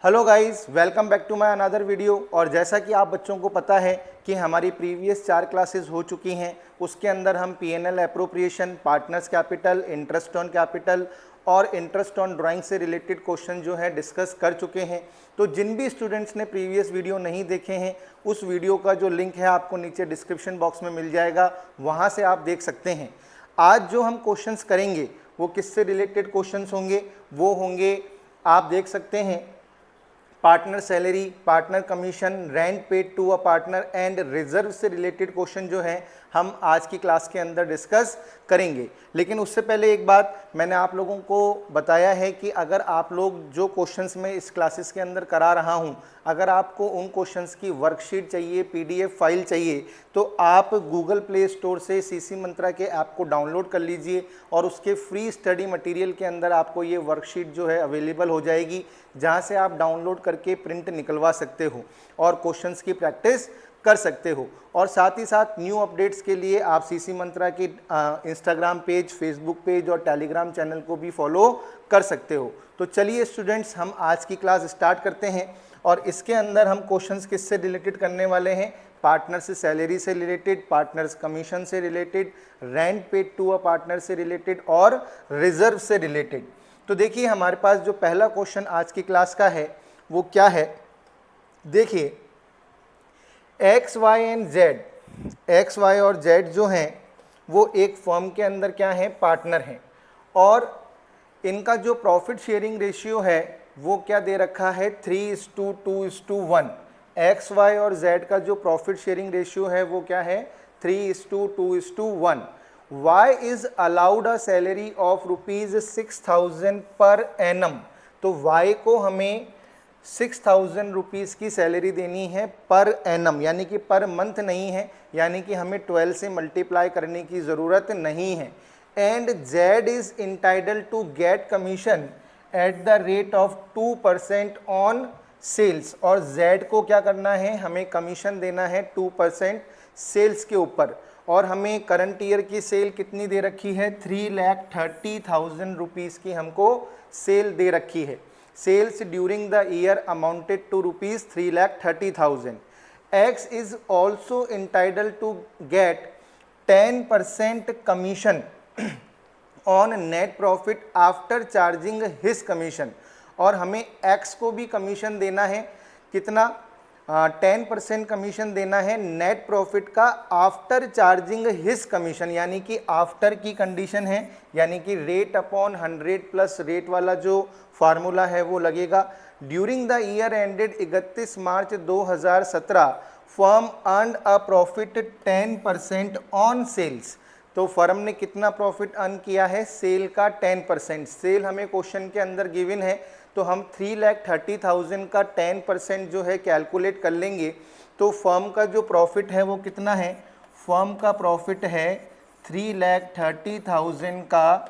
Hello guys, welcome back to my another video. और जैसा कि आप बच्चों को पता है कि हमारी प्रीवियस 4 क्लासेस हो चुकी हैं, उसके अंदर हम PNL appropriation, partners capital, interest on capital और इंटरेस्ट ऑन ड्राइंग से रिलेटेड क्वेश्चन जो है डिस्कस कर चुके हैं। तो जिन भी स्टूडेंट्स ने प्रीवियस वीडियो नहीं देखे हैं, उस वीडियो का जो लिंक है आपको नीचे डिस्क्रिप्शन बॉक्स में मिल जाएगा, वहाँ से आप देख सकते हैं। आज जो हम क्वेश्चंस करेंगे वो किससे रिलेटेड क्वेश्चंस होंगे? वो होंगे, आप देख सकते हैं, partner salary, partner commission, rent paid to a partner and reserve से रिलेटेड क्वेश्चन जो है हम आज की क्लास के अंदर डिस्कस करेंगे। लेकिन उससे पहले एक बात मैंने आप लोगों को बताया है कि अगर आप लोग जो क्वेश्चंस मैं इस क्लासेस के अंदर करा रहा हूं, अगर आपको उन क्वेश्चंस की वर्कशीट चाहिए, पीडीएफ फाइल चाहिए, तो आप गूगल प्ले स्टोर से सीसी मंत्रा के ऐप को डाउनलोड कर लीजिए और उसके फ्री स्टडी मटेरियल के अंदर आपको ये वर्कशीट जो है अवेलेबल हो जाएगी, जहाँ से आप डाउनलोड करके प्रिंट निकलवा सकते हो और क्वेश्चंस की प्रैक्टिस कर सकते हो। और साथ ही साथ न्यू अपडेट्स के लिए आप सीसी मंत्रा की इंस्टाग्राम पेज, फेसबुक पेज और टेलीग्राम चैनल को भी फॉलो कर सकते हो। तो चलिए स्टूडेंट्स, हम आज की क्लास स्टार्ट करते हैं और इसके अंदर हम क्वेश्चंस किससे रिलेटेड करने वाले हैं? पार्टनर से सैलरी से रिलेटेड, पार्टनर्स कमीशन से related, rent paid to a partner से रिलेटेड और रिजर्व से रिलेटेड। तो देखिए, हमारे पास जो पहला क्वेश्चन आज की क्लास का है वो क्या है? देखिए, X Y and Z, X Y और जेड जो हैं वो एक फर्म के अंदर क्या है? पार्टनर हैं। और इनका जो प्रॉफिट शेयरिंग रेशियो है वो क्या दे रखा है? 3:2:1। एक्स वाई और जेड का जो प्रॉफिट शेयरिंग रेशियो है वो क्या है? 3:2:1। Y is allowed a salary of ₹6,000 per annum. तो Y को हमें 6,000 रुपीज़ की सैलरी देनी है पर एनम, यानी कि पर मंथ नहीं है, यानी कि हमें 12 से मल्टीप्लाई करने की ज़रूरत नहीं है। And Z is entitle to get commission at the rate of 2% on sales. और Z को क्या करना है? हमें कमीशन देना है 2% सेल्स के ऊपर। और हमें करंट ईयर की सेल कितनी दे रखी है? 3,30,000 रुपीज़ की हमको सेल दे रखी है। Sales during the year amounted to ₹3,30,000। X is also entitle to get 10% commission on net profit after charging his commission. और हमें X को भी कमीशन देना है, कितना? 10% कमीशन देना है नेट प्रॉफिट का आफ्टर चार्जिंग हिज कमीशन, यानी कि आफ्टर की कंडीशन है, यानी कि रेट अपॉन 100 प्लस रेट वाला जो फार्मूला है वो लगेगा। During the year ended 31 March 2017 firm earn a profit 10% on sales. तो फर्म ने कितना प्रॉफिट अर्न किया है? सेल का 10%। सेल हमें क्वेश्चन के अंदर गिवन है, तो हम 3,30,000 का 10% जो है कैलकुलेट कर लेंगे। तो फर्म का जो प्रॉफिट है वो कितना है? फर्म का प्रॉफिट है 3,30,000 का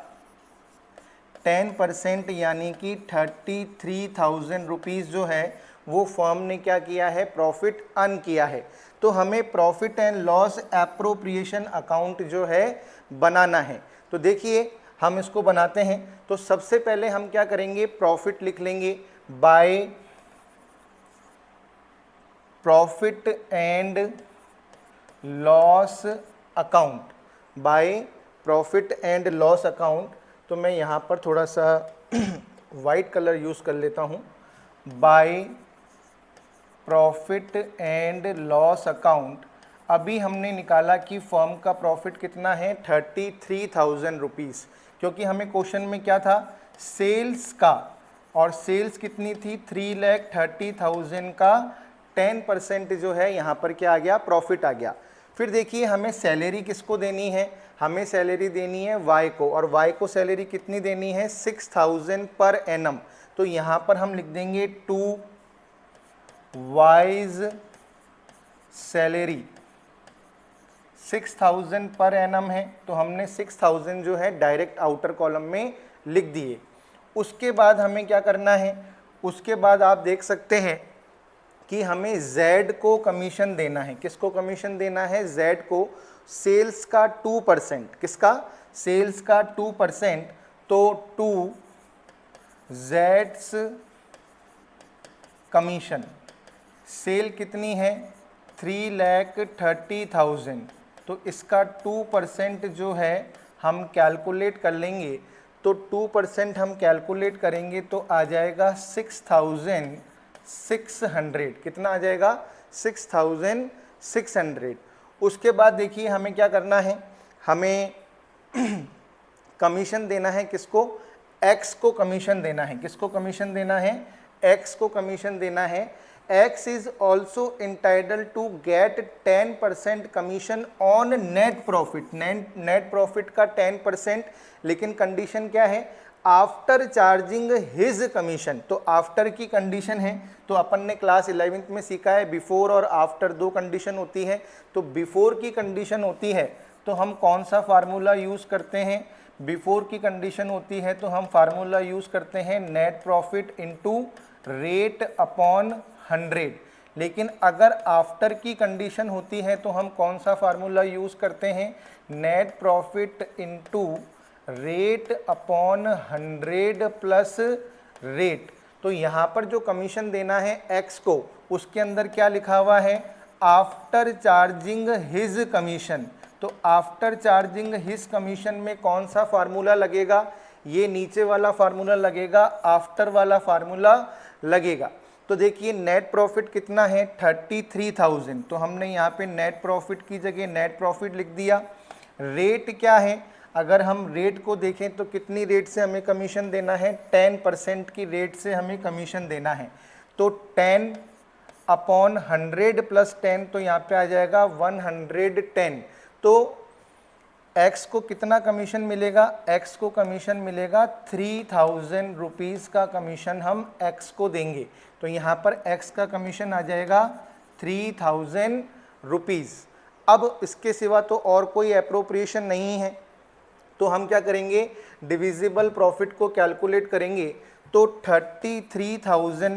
10%, यानी कि 33,000 रुपीज़ जो है वो फर्म ने क्या किया है? प्रॉफिट अर्न किया है। तो हमें profit and loss appropriation account जो है बनाना है। तो देखिए, हम इसको बनाते हैं। तो सबसे पहले हम क्या करेंगे? प्रॉफिट लिख लेंगे by profit and loss account, by profit and loss account. तो मैं यहाँ पर थोड़ा सा वाइट कलर यूज़ कर लेता हूँ। By profit and loss account, अभी हमने निकाला कि फर्म का प्रॉफिट कितना है? 33,000 रुपीज़, क्योंकि हमें क्वेश्चन में क्या था? सेल्स का, और सेल्स कितनी थी? 3,30,000 का 10% जो है यहाँ पर क्या आ गया? प्रॉफिट आ गया। फिर देखिए, हमें सैलरी किसको देनी है? हमें सैलरी देनी है Y को, और Y को सैलरी कितनी देनी है? 6,000 पर एनम। तो यहाँ पर हम लिख देंगे 2 वाइज सैलरी 6,000 पर एनम है, तो हमने 6,000 जो है डायरेक्ट आउटर कॉलम में लिख दिए। उसके बाद हमें क्या करना है? उसके बाद आप देख सकते हैं कि हमें Z को कमीशन देना है। किसको कमीशन देना है? Z को। सेल्स का 2%, किसका? सेल्स का 2%। तो 2 Z's कमीशन, सेल कितनी है 3,30,000, तो इसका 2% जो है हम कैलकुलेट कर लेंगे, तो 2% हम कैलकुलेट करेंगे तो आ जाएगा 6,600। कितना आ जाएगा 6,600। उसके बाद देखिए हमें क्या करना है, हमें कमीशन देना है किसको, एक्स को कमीशन देना है। किसको कमीशन देना है, एक्स को कमीशन देना है। X is also entitle to get 10% commission on net profit. Net profit का 10%, लेकिन कंडीशन क्या है, आफ्टर चार्जिंग हिज कमीशन। तो आफ्टर की कंडीशन है, तो अपन ने क्लास 11th में सीखा है बिफोर और आफ्टर दो कंडीशन होती है। तो बिफोर की कंडीशन होती है तो हम कौन सा फार्मूला यूज़ करते हैं, बिफोर की कंडीशन होती है तो हम फार्मूला यूज़ करते हैं net profit into rate upon 100। लेकिन अगर आफ्टर की कंडीशन होती है तो हम कौन सा फार्मूला यूज़ करते हैं, net profit into rate upon 100 plus rate. तो यहाँ पर जो कमीशन देना है एक्स को, उसके अंदर क्या लिखा हुआ है, आफ्टर चार्जिंग हिज कमीशन। तो आफ्टर चार्जिंग हिज कमीशन में कौन सा फार्मूला लगेगा, ये नीचे वाला फार्मूला लगेगा, आफ्टर वाला फार्मूला लगेगा। तो देखिए नेट प्रॉफिट कितना है 33,000, तो हमने यहाँ पे नेट प्रॉफिट की जगह नेट प्रॉफिट लिख दिया। रेट क्या है, अगर हम रेट को देखें तो कितनी रेट से हमें कमीशन देना है, 10% की रेट से हमें कमीशन देना है। तो 10 अपॉन 100 प्लस 10, तो यहाँ पे आ जाएगा 110। तो एक्स को कितना कमीशन मिलेगा, एक्स को कमीशन मिलेगा 3,000 रुपीज़ का कमीशन हम एक्स को देंगे। तो यहाँ पर एक्स का कमीशन आ जाएगा 3,000 रुपीज़। अब इसके सिवा तो और कोई एप्रोप्रिएशन नहीं है, तो हम क्या करेंगे, डिविजिबल प्रॉफिट को कैलकुलेट करेंगे। तो 33,000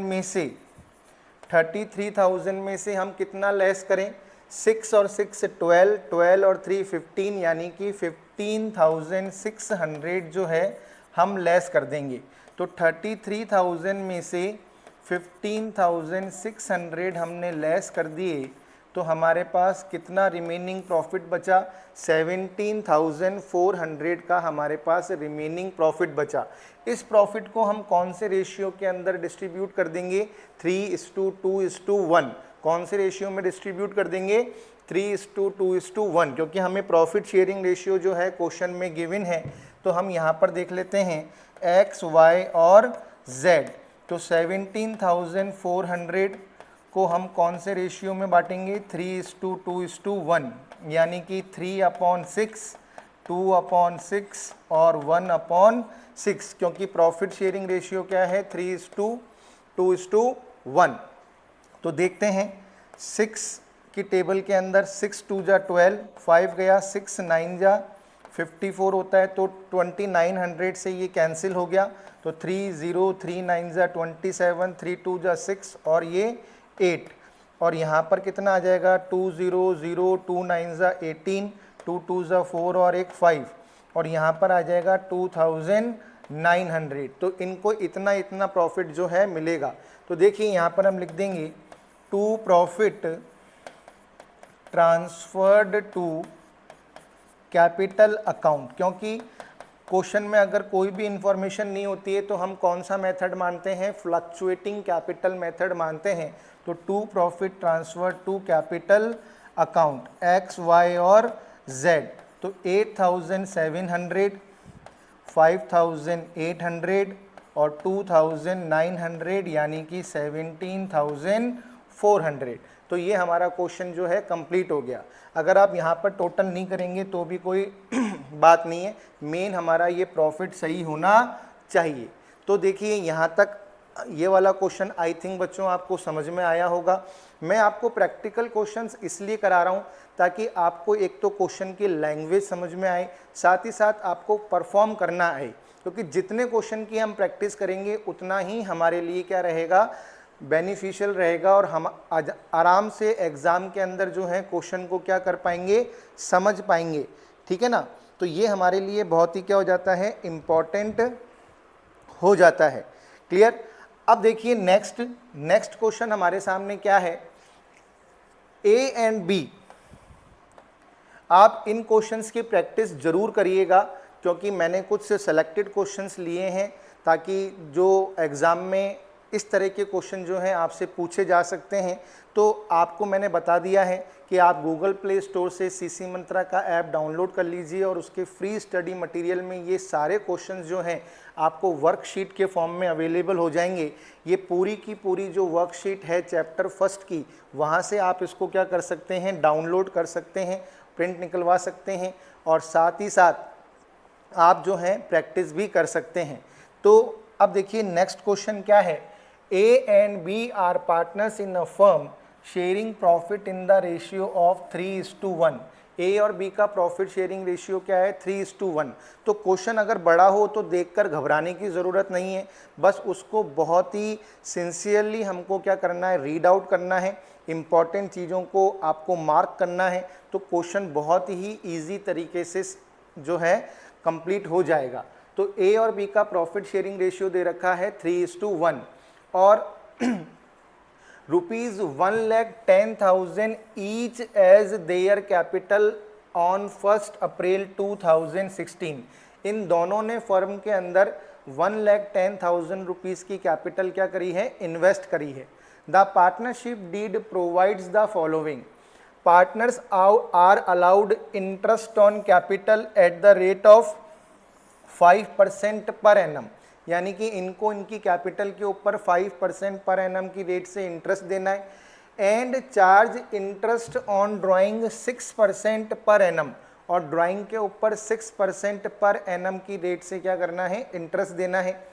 में से हम कितना लेस करें, 6 और 6 12, 12 और 3 15, यानी कि 15,600 जो है हम लेस कर देंगे। तो 33,000 में से 15,600 हमने लेस कर दिए, तो हमारे पास कितना रिमेनिंग प्रॉफिट बचा, 17,400 का हमारे पास रिमेनिंग प्रॉफिट बचा। इस प्रॉफिट को हम कौन से रेशियो के अंदर डिस्ट्रीब्यूट कर देंगे, 3:2:1। कौन से रेशियो में डिस्ट्रीब्यूट कर देंगे, 3:2:1, क्योंकि हमें प्रॉफिट शेयरिंग रेशियो जो है क्वेश्चन में गिवन है। तो हम यहाँ पर देख लेते हैं एक्स, वाई और जेड। तो 17,400 को हम कौन से रेशियो में बांटेंगे, 3:2:1, यानी कि 3/6, 2/6 और 1/6, क्योंकि प्रॉफिट शेयरिंग रेशियो क्या है, 3:2:1। तो देखते हैं 6 की टेबल के अंदर 6 2 जा 12, 5 गया, 6 9 जा 54 होता है, तो 2900 से ये कैंसिल हो गया। तो 30, 3 9 जा 27, 3 2 जा 6 और ये 8, और यहाँ पर कितना आ जाएगा, 2 0 0, 2 9 जा 18, 2 2 जा 4 और एक 5, और यहाँ पर आ जाएगा 2,900। तो इनको इतना इतना प्रॉफिट जो है मिलेगा। तो देखिए यहाँ पर हम लिख देंगे to profit transferred to capital account, क्योंकि क्वेश्चन में अगर कोई भी इंफॉर्मेशन नहीं होती है तो हम कौन सा मेथड मानते हैं, फ्लक्चुएटिंग कैपिटल मेथड मानते हैं। तो to profit transfer to capital account X, Y और जेड। तो 8,700, 5,800 और 2,900, यानी कि 17,400। तो ये हमारा क्वेश्चन जो है कंप्लीट हो गया। अगर आप यहाँ पर टोटल नहीं करेंगे तो भी कोई बात नहीं है, मेन हमारा ये प्रॉफिट सही होना चाहिए। तो देखिए यहाँ तक ये वाला क्वेश्चन आई थिंक बच्चों आपको समझ में आया होगा। मैं आपको प्रैक्टिकल क्वेश्चंस इसलिए करा रहा हूँ ताकि आपको एक तो क्वेश्चन की लैंग्वेज समझ में आए, साथ ही साथ आपको परफॉर्म करना आए, क्योंकि जितने क्वेश्चन की हम प्रैक्टिस करेंगे उतना ही हमारे लिए क्या रहेगा, बेनिफिशियल रहेगा, और हम आराम से एग्ज़ाम के अंदर जो है क्वेश्चन को क्या कर पाएंगे, समझ पाएंगे। ठीक है ना। तो ये हमारे लिए बहुत ही क्या हो जाता है, इम्पॉर्टेंट हो जाता है। क्लियर। अब देखिए नेक्स्ट क्वेश्चन हमारे सामने क्या है, ए एंड बी। आप इन क्वेश्चंस की प्रैक्टिस जरूर करिएगा, क्योंकि मैंने कुछ से सेलेक्टेड क्वेश्चंस लिए हैं ताकि जो एग्ज़ाम में इस तरह के क्वेश्चन जो हैं आपसे पूछे जा सकते हैं। तो आपको मैंने बता दिया है कि आप गूगल प्ले स्टोर से सीसी मंत्रा का ऐप डाउनलोड कर लीजिए और उसके फ्री स्टडी मटेरियल में ये सारे क्वेश्चंस जो हैं आपको वर्कशीट के फॉर्म में अवेलेबल हो जाएंगे। ये पूरी की पूरी जो वर्कशीट है चैप्टर फर्स्ट की, वहाँ से आप इसको क्या कर सकते हैं, डाउनलोड कर सकते हैं, प्रिंट निकलवा सकते हैं और साथ ही साथ आप जो हैं प्रैक्टिस भी कर सकते हैं। तो अब देखिए नेक्स्ट क्वेश्चन क्या है, A and B are partners in a firm sharing profit in the ratio of 3:1। A और बी का प्रॉफिट शेयरिंग रेशियो क्या है, 3:1। तो क्वेश्चन अगर बड़ा हो तो देखकर घबराने की ज़रूरत नहीं है, बस उसको बहुत ही सिंसियरली हमको क्या करना है, रीड आउट करना है, इम्पॉर्टेंट चीज़ों को आपको मार्क करना है। तो क्वेश्चन बहुत ही ईजी तरीके से जो है कंप्लीट हो जाएगा। तो ए और बी का प्रॉफिट शेयरिंग रेशियो दे रखा है 3:1 और ₹1,10,000 each as their capital on 1 April 2016। इन दोनों ने फर्म के अंदर 1,10,000 रुपीज़ की कैपिटल क्या करी है, इन्वेस्ट करी है। The partnership deed provides the following. Partners are allowed interest on capital at the rate of 5% per annum, यानी कि इनको इनकी कैपिटल के ऊपर 5% पर एनम की रेट से इंटरेस्ट देना है। And charge interest on drawing 6% per annum, और ड्राइंग के ऊपर 6% पर एनम की रेट से क्या करना है, इंटरेस्ट देना है।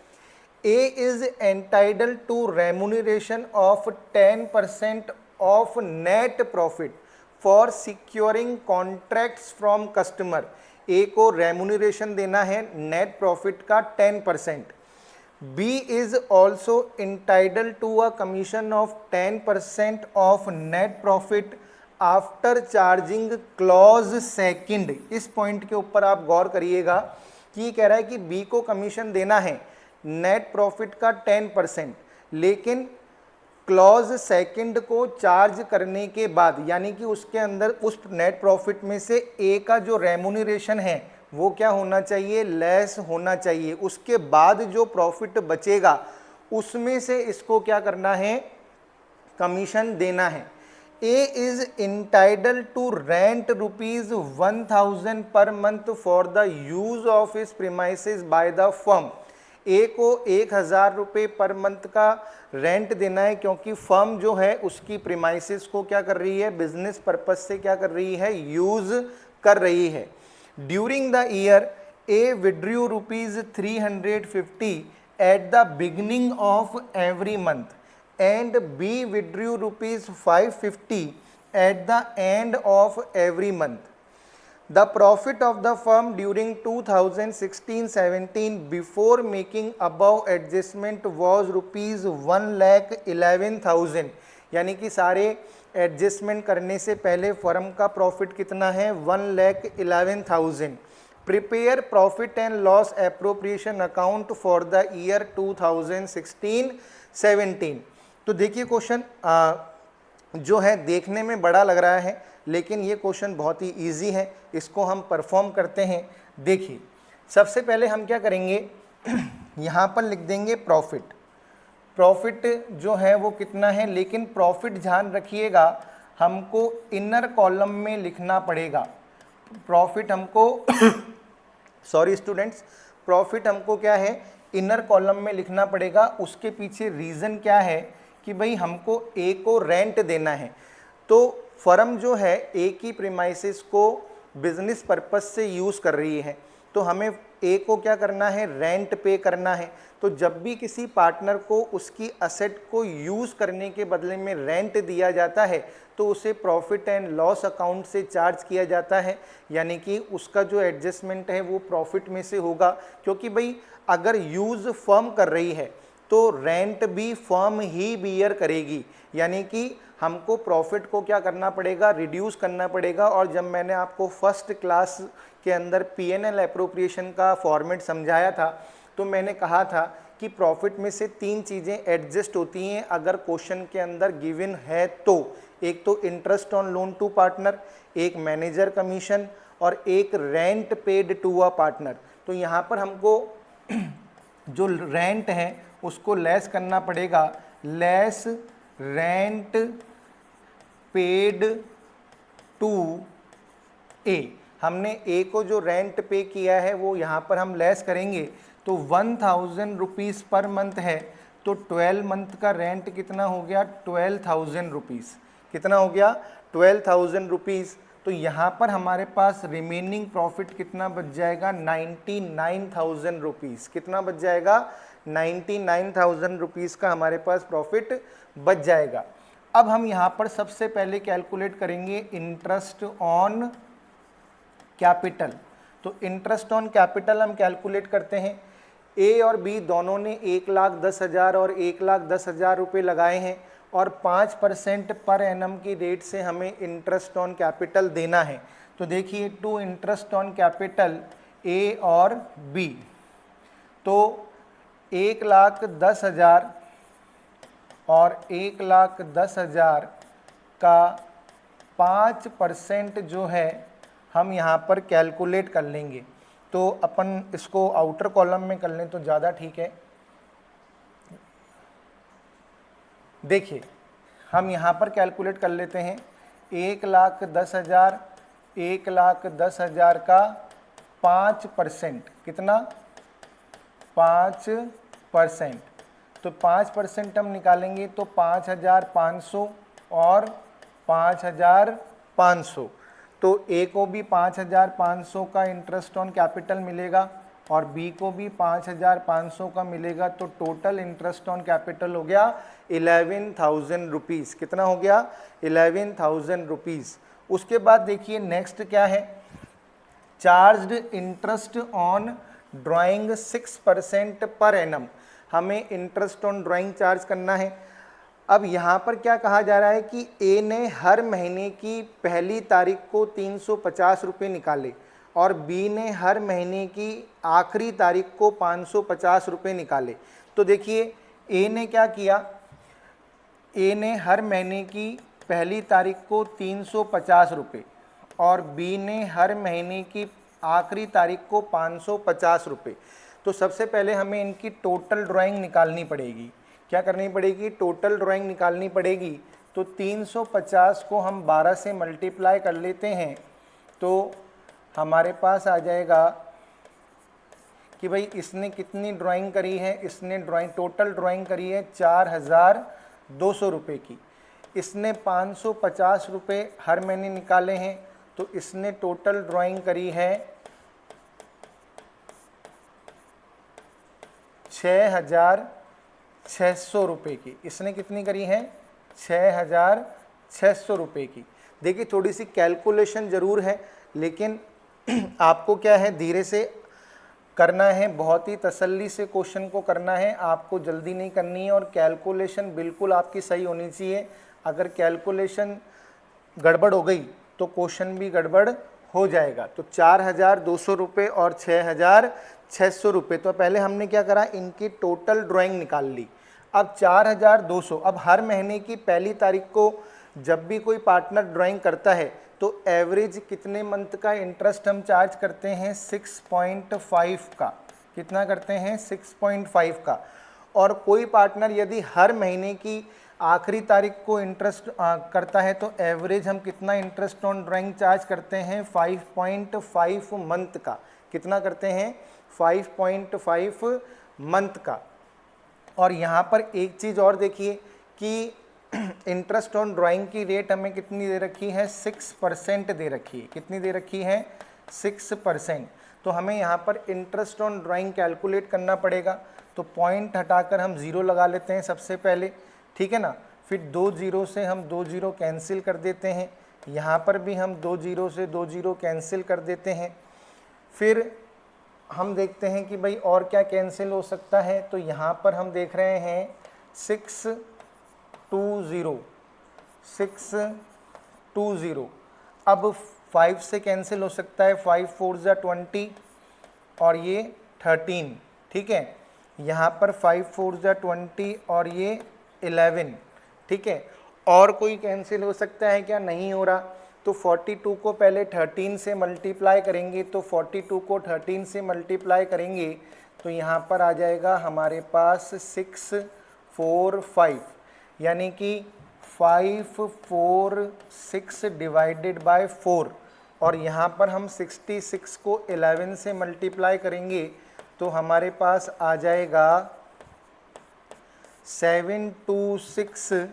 A is entitled to remuneration of 10% of net profit for securing contracts from customer. A को रेम्यूनरेशन देना है नेट प्रॉफिट का 10%। B is also entitled to a commission of 10% of net profit after charging clause second. इस point के ऊपर आप गौर करिएगा कि कह रहा है कि बी को कमीशन देना है नेट प्रॉफिट का 10%, लेकिन क्लॉज सेकंड को चार्ज करने के बाद, यानी कि उसके अंदर उस नेट प्रॉफिट में से ए का जो रेम्यूनरेशन है वो क्या होना चाहिए, लेस होना चाहिए। उसके बाद जो प्रॉफिट बचेगा उसमें से इसको क्या करना है, कमीशन देना है। A is entitled to rent ₹1,000 per month for the use of his premises by the firm. A को 1,000 रुपये पर मंथ का रेंट देना है, क्योंकि फर्म जो है उसकी प्रीमाइसेस को क्या कर रही है, बिजनेस पर्पज से क्या कर रही है, यूज कर रही है। During the year A withdrew ₹350 at the beginning of every month and B withdrew ₹550 at the end of every month. The profit of the firm during 2016-17 before making above adjustment was ₹1,11,000, यानी कि सारे adjustment करने से पहले firm का profit कितना है, 1,11,000। Prepare profit and loss appropriation account for the year 2016-17। तो देखिए क्वेश्चन जो है देखने में बड़ा लग रहा है, लेकिन ये क्वेश्चन बहुत ही इजी है, इसको हम परफॉर्म करते हैं। देखिए सबसे पहले हम क्या करेंगे, यहाँ पर लिख देंगे प्रॉफिट। प्रॉफिट जो है वो कितना है, लेकिन प्रॉफिट ध्यान रखिएगा हमको इनर कॉलम में लिखना पड़ेगा। प्रॉफिट हमको सॉरी स्टूडेंट्स, प्रॉफिट हमको क्या है, इनर कॉलम में लिखना पड़ेगा। उसके पीछे रीज़न क्या है कि भाई हमको ए को रेंट देना है। तो फर्म जो है ए की प्रीमाइसेस को बिजनेस पर्पस से यूज़ कर रही है, तो हमें ए को क्या करना है, रेंट पे करना है। तो जब भी किसी पार्टनर को उसकी असेट को यूज़ करने के बदले में रेंट दिया जाता है तो उसे प्रॉफिट एंड लॉस अकाउंट से चार्ज किया जाता है, यानी कि उसका जो एडजस्टमेंट है वो प्रॉफिट में से होगा। क्योंकि भाई अगर यूज़ फर्म कर रही है तो रेंट भी फर्म ही बियर करेगी, यानी कि हमको प्रॉफिट को क्या करना पड़ेगा, रिड्यूस करना पड़ेगा। और जब मैंने आपको फर्स्ट क्लास के अंदर पीएनएल एप्रोप्रिएशन का फॉर्मेट समझाया था तो मैंने कहा था कि प्रॉफिट में से 3 चीज़ें एडजस्ट होती हैं अगर क्वेश्चन के अंदर गिवन है तो। एक तो interest on loan to partner, एक मैनेजर कमीशन और एक rent paid to a partner. तो यहाँ पर हमको जो रेंट है उसको लेस करना पड़ेगा, लेस रेंट पेड टू ए। हमने ए को जो रेंट पे किया है वो यहाँ पर हम लेस करेंगे, तो 1000 रुपीज़ पर मंथ है, तो 12 मंथ का रेंट कितना हो गया, 12,000 रुपीज़। कितना हो गया, 12,000 रुपीज़। तो यहाँ पर हमारे पास रिमेनिंग प्रॉफिट कितना बच जाएगा, 99,000 रुपीज़। कितना बच जाएगा, 99,000 रुपीज़ का हमारे पास प्रॉफिट बच जाएगा। अब हम यहाँ पर सबसे पहले कैलकुलेट करेंगे इंटरेस्ट ऑन कैपिटल। तो इंटरेस्ट ऑन कैपिटल हम कैलकुलेट करते हैं। ए और बी दोनों ने 1,10,000 और 1,10,000 रुपये लगाए हैं और 5% पर एनम की रेट से हमें इंटरेस्ट ऑन कैपिटल देना है। तो देखिए, to interest on capital A और बी, तो 1,10,000 और 1,10,000 का 5% जो है हम यहाँ पर कैलकुलेट कर लेंगे। तो अपन इसको आउटर कॉलम में कर लें तो ज़्यादा ठीक है। देखिए, हम यहाँ पर कैलकुलेट कर लेते हैं 1,10,000, 1,10,000 का 5%, कितना, 5%। तो 5% हम निकालेंगे तो 5,500 और 5,500। तो ए को भी 5,500 का इंटरेस्ट ऑन कैपिटल मिलेगा और बी को भी 5,500 का मिलेगा। तो टोटल इंटरेस्ट ऑन कैपिटल हो गया 11,000 रुपीज़। कितना हो गया, 11,000 रुपीज़। उसके बाद देखिए नेक्स्ट क्या है, charged interest on drawing 6% per annum. हमें इंटरेस्ट ऑन ड्राइंग चार्ज करना है। अब यहाँ पर क्या कहा जा रहा है कि ए ने हर महीने की पहली तारीख को 350 रुपये निकाले और बी ने हर महीने की आखिरी तारीख को 550 रुपये निकाले। तो देखिए, ए ने क्या किया, ए ने हर महीने की पहली तारीख को 350 रुपये और बी ने हर महीने की आखिरी तारीख को 550 रुपये। तो सबसे पहले हमें इनकी टोटल ड्राइंग निकालनी पड़ेगी। क्या करनी पड़ेगी, टोटल ड्राइंग निकालनी पड़ेगी। तो 350 को हम 12 से मल्टीप्लाई कर लेते हैं तो हमारे पास आ जाएगा कि भाई इसने कितनी ड्राइंग करी है, इसने टोटल ड्राइंग करी है 4,200 रुपये की। इसने 550 रुपये हर महीने निकाले हैं, तो इसने टोटल ड्राइंग करी है 6,600 रुपये की। इसने कितनी करी है, 6,600 रुपये की। देखिए, थोड़ी सी कैलकुलेशन ज़रूर है, लेकिन आपको क्या है, धीरे से करना है, बहुत ही तसल्ली से क्वेश्चन को करना है, आपको जल्दी नहीं करनी है और कैलकुलेशन बिल्कुल आपकी सही होनी चाहिए। अगर कैलकुलेशन गड़बड़ हो गई तो क्वेश्चन भी गड़बड़ हो जाएगा। तो 4,200 रुपये और 6,600 रुपये। तो पहले हमने क्या करा, इनकी टोटल ड्राइंग निकाल ली। अब 4,200, अब हर महीने की पहली तारीख को जब भी कोई पार्टनर ड्राइंग करता है तो एवरेज कितने मंथ का इंटरेस्ट हम चार्ज करते हैं, 6.5 का। कितना करते हैं, 6.5 का। और कोई पार्टनर यदि हर महीने की आखिरी तारीख को इंटरेस्ट करता है तो एवरेज हम कितना इंटरेस्ट ऑन ड्राइंग चार्ज करते हैं, 5.5 मंथ का। कितना करते हैं, 5.5 मंथ का। और यहाँ पर एक चीज़ और देखिए कि इंटरेस्ट ऑन ड्राइंग की रेट हमें कितनी दे रखी है, 6% दे रखी है। कितनी दे रखी है, 6%। तो हमें यहाँ पर इंटरेस्ट ऑन ड्राइंग कैलकुलेट करना पड़ेगा। तो पॉइंट हटाकर हम 0 लगा लेते हैं सबसे पहले, ठीक है ना। फिर 2 0 से हम 2 0 कैंसिल कर देते हैं। यहाँ पर भी हम 2 0 से 2 0 कैंसिल कर देते हैं। फिर हम देखते हैं कि भाई और क्या कैंसिल हो सकता है। तो यहाँ पर हम देख रहे हैं 620। अब 5 से कैंसिल हो सकता है, 5 4 जा 20 और ये 13, ठीक है। यहाँ पर 5 4 जा 20 और ये 11, ठीक है। और कोई कैंसिल हो सकता है क्या? नहीं हो रहा। तो 42 को पहले 13 से मल्टीप्लाई करेंगे, तो 42 को 13 से मल्टीप्लाई करेंगे तो यहाँ पर आ जाएगा हमारे पास 6 4 5, यानी कि 5 4 6 डिवाइडेड बाय 4, और यहाँ पर हम 66 को 11 से मल्टीप्लाई करेंगे तो हमारे पास आ जाएगा 726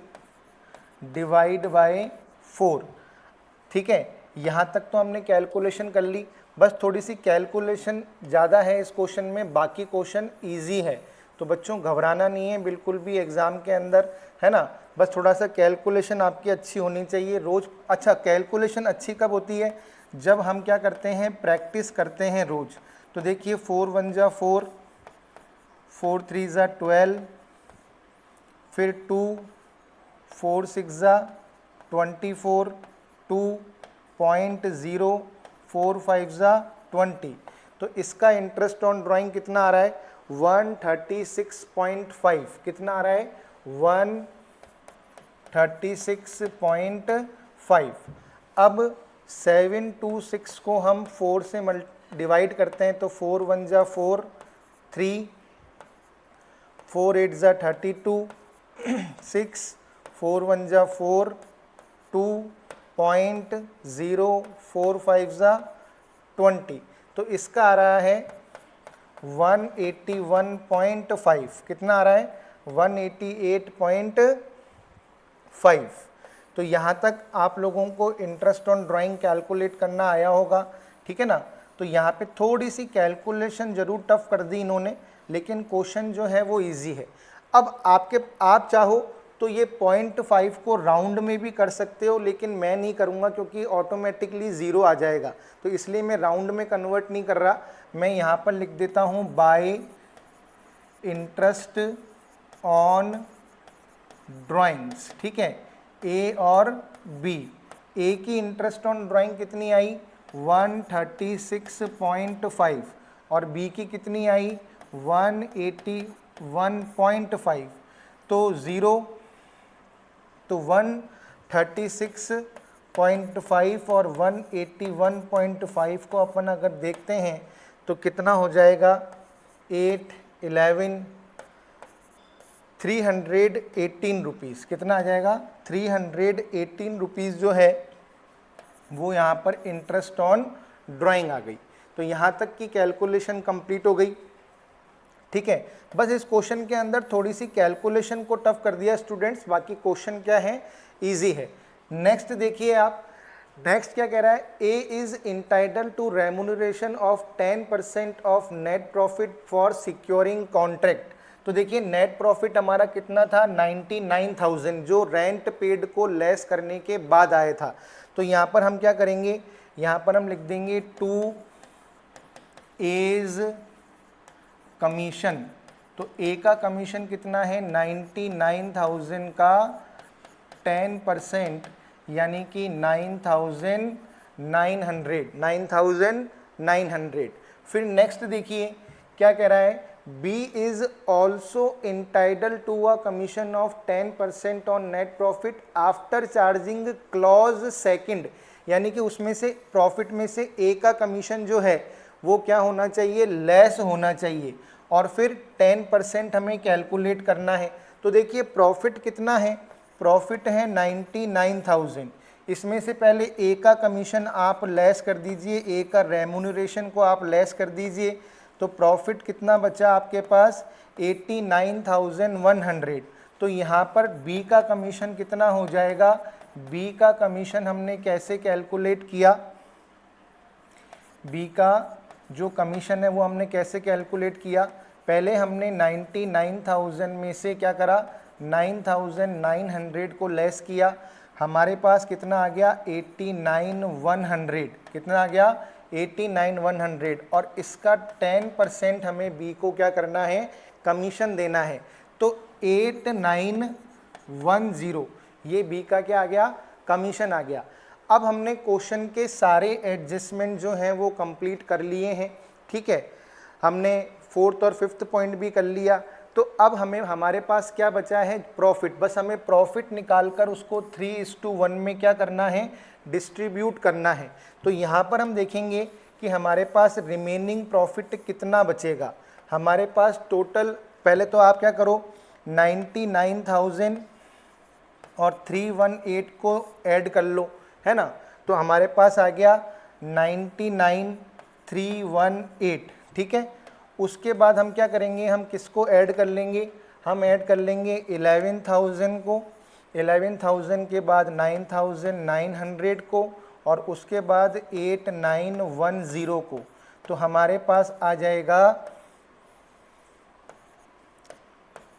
डिवाइड बाय 4, ठीक है। यहाँ तक तो हमने कैलकुलेशन कर ली, बस थोड़ी सी कैलकुलेशन ज़्यादा है इस क्वेश्चन में, बाकी क्वेश्चन इजी है। तो बच्चों घबराना नहीं है बिल्कुल भी एग्ज़ाम के अंदर, है ना। बस थोड़ा सा कैलकुलेशन आपकी अच्छी होनी चाहिए रोज़। अच्छा, कैलकुलेशन अच्छी कब होती है? जब हम क्या करते हैं, प्रैक्टिस करते हैं रोज़। तो देखिए 4 1 जा 4, 4 3 जा 12, फिर 2 4 6 जा 24, 2.045 जा 20। तो इसका इंटरेस्ट ऑन ड्राइंग कितना आ रहा है? 136.5। कितना आ रहा है? 136.5। अब 726 को हम 4 से डिवाइड करते हैं तो 4 1 जा 4, 3, 4 8 जा 32, 6, 4 1 जा 4, 2.045 जा 20। तो इसका आ रहा है 181.5। कितना आ रहा है? 188.5। तो यहाँ तक आप लोगों को इंटरेस्ट ऑन ड्राइंग कैलकुलेट करना आया होगा, ठीक है ना। तो यहाँ पे थोड़ी सी कैलकुलेशन ज़रूर टफ कर दी इन्होंने, लेकिन क्वेश्चन जो है वो इजी है। अब आप चाहो तो ये 0.5 को राउंड में भी कर सकते हो, लेकिन मैं नहीं करूँगा क्योंकि ऑटोमेटिकली ज़ीरो आ जाएगा, तो इसलिए मैं राउंड में कन्वर्ट नहीं कर रहा। मैं यहाँ पर लिख देता हूँ बाय इंटरेस्ट ऑन ड्राइंग्स, ठीक है, ए और बी। ए की इंटरेस्ट ऑन ड्राइंग कितनी आई? 136.5, और बी की कितनी आई? 181.5। तो ज़ीरो, तो 136.5 और 181.5 को अपन अगर देखते हैं तो कितना हो जाएगा? 8 11 318 रुपीज़। कितना आ जाएगा? 318 रुपीज़ जो है वो यहाँ पर इंटरेस्ट ऑन ड्राइंग आ गई। तो यहाँ तक की कैलकुलेशन कंप्लीट हो गई, ठीक है। बस इस क्वेश्चन के अंदर थोड़ी सी कैलकुलेशन को टफ कर दिया स्टूडेंट्स, बाकी क्वेश्चन क्या है? इजी है। नेक्स्ट देखिए आप, नेक्स्ट क्या कह रहा है? A is entitle to remuneration of 10% of net profit for securing contract. तो देखिए नेट प्रॉफिट हमारा कितना था? 99,000, जो रेंट पेड को लेस करने के बाद आया था। तो यहाँ पर हम क्या करेंगे? यहाँ पर हम लिख देंगे टू एज कमीशन। तो ए का कमीशन कितना है? 99,000 का 10%, यानी कि 9,900। फिर नेक्स्ट देखिए क्या कह रहा है? B is also entitle to a commission of 10% on net profit after charging clause second, यानी कि उसमें से प्रॉफिट में से ए का कमीशन जो है वो क्या होना चाहिए? लेस होना चाहिए, और फिर 10% हमें कैलकुलेट करना है। तो देखिए प्रॉफिट कितना है? प्रॉफिट है 99,000। इसमें से पहले ए का कमीशन आप लेस कर दीजिए, ए का रेम्यूनरेशन को आप लेस कर दीजिए, तो प्रॉफिट कितना बचा आपके पास? 89,100। तो यहाँ पर बी का कमीशन कितना हो जाएगा? बी का कमीशन हमने कैसे कैलकुलेट किया? बी का जो कमीशन है वो हमने कैसे कैलकुलेट किया? पहले हमने 99,000 में से क्या करा? 9,900 को लेस किया, हमारे पास कितना आ गया? 89,100। कितना आ गया? 89,100, और इसका 10% हमें बी को क्या करना है? कमीशन देना है। तो 8910 ये बी का क्या आ गया? कमीशन आ गया। अब हमने क्वेश्चन के सारे एडजस्टमेंट जो हैं वो कंप्लीट कर लिए हैं, ठीक है। हमने फोर्थ और फिफ्थ पॉइंट भी कर लिया। तो अब हमें हमारे पास क्या बचा है, प्रॉफिट। बस हमें प्रॉफिट निकालकर उसको 3:1 में क्या करना है, डिस्ट्रीब्यूट करना है। तो यहाँ पर हम देखेंगे कि हमारे पास रिमेनिंग प्रॉफिट कितना बचेगा। हमारे पास टोटल, पहले तो आप क्या करो, 99,000 और 318 को ऐड कर लो, है ना। तो हमारे पास आ गया 99,318, ठीक है। उसके बाद हम क्या करेंगे, हम किसको ऐड कर लेंगे, हम ऐड कर लेंगे 11,000 को, 11,000 के बाद 9,900 को, और उसके बाद 8910 को। तो हमारे पास आ जाएगा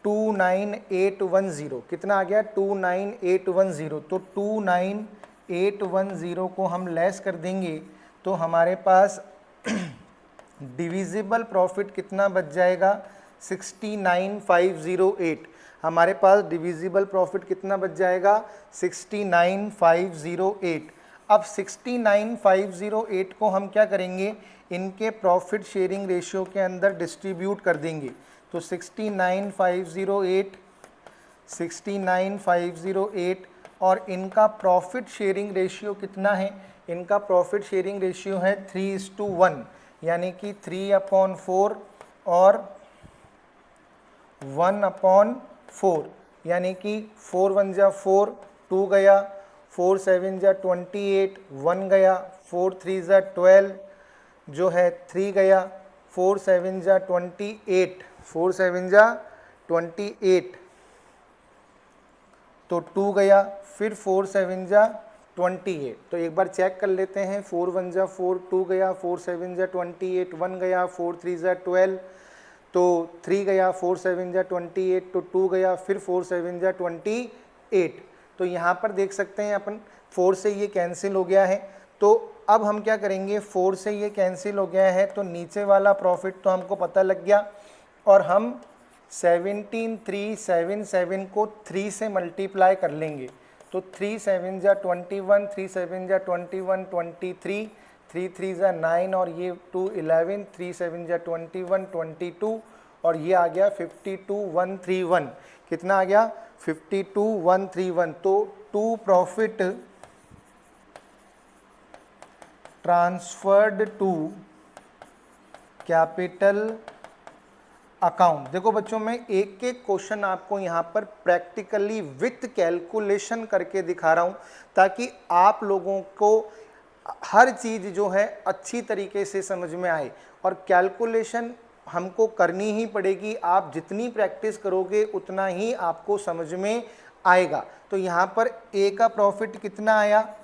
29810। कितना आ गया, 29810। तो 29810 को हम लेस कर देंगे तो हमारे पास डिविजिबल प्रॉफिट कितना बच जाएगा, 69,508। हमारे पास डिविजिबल प्रॉफिट कितना बच जाएगा, 69,508। अब 69,508 को हम क्या करेंगे, इनके प्रॉफिट शेयरिंग रेशियो के अंदर डिस्ट्रीब्यूट कर देंगे। तो 69,508 और इनका प्रॉफिट शेयरिंग रेशियो कितना है, इनका प्रॉफिट शेयरिंग रेशियो है 3:1, यानी कि 3/4 और 1/4, यानी कि 4 1 जा 4, 2 गया, 4 7 जा 28, 1 गया, 4 3 जा 12 जो है 3 गया, 4 7 जा 28, 4 7 जा 28, तो 2 गया, फिर 4 7 जा 28। तो एक बार चेक कर लेते हैं, 4 1 जा 4, 2 गया, 4 7 जा 28, 1 गया, 4 3 जा 12, तो 3 गया, 4 7 जा 28, तो 2 गया, फिर 4 7 जा 28। तो यहाँ पर देख सकते हैं अपन 4 से ये कैंसिल हो गया है। तो अब हम क्या करेंगे, 4 से ये कैंसिल हो गया है तो नीचे वाला प्रॉफिट तो हमको पता लग गया, और हम 17,377 को 3 से मल्टीप्लाई कर लेंगे। तो 3 7 जा 21, 3 7 जा 21, 23, 3 3 जा 9 और ये 2 11, 3 7 जा 21, 22 और ये आ गया 52,131। कितना आ गया, 52,131। तो to profit transferred to capital account. देखो बच्चों, मैं एक एक क्वेश्चन आपको यहाँ पर प्रैक्टिकली विथ कैलकुलेशन करके दिखा रहा हूँ, ताकि आप लोगों को हर चीज़ जो है अच्छी तरीके से समझ में आए। और कैलकुलेशन हमको करनी ही पड़ेगी, आप जितनी प्रैक्टिस करोगे उतना ही आपको समझ में आएगा। तो यहाँ पर ए का प्रॉफिट कितना आया,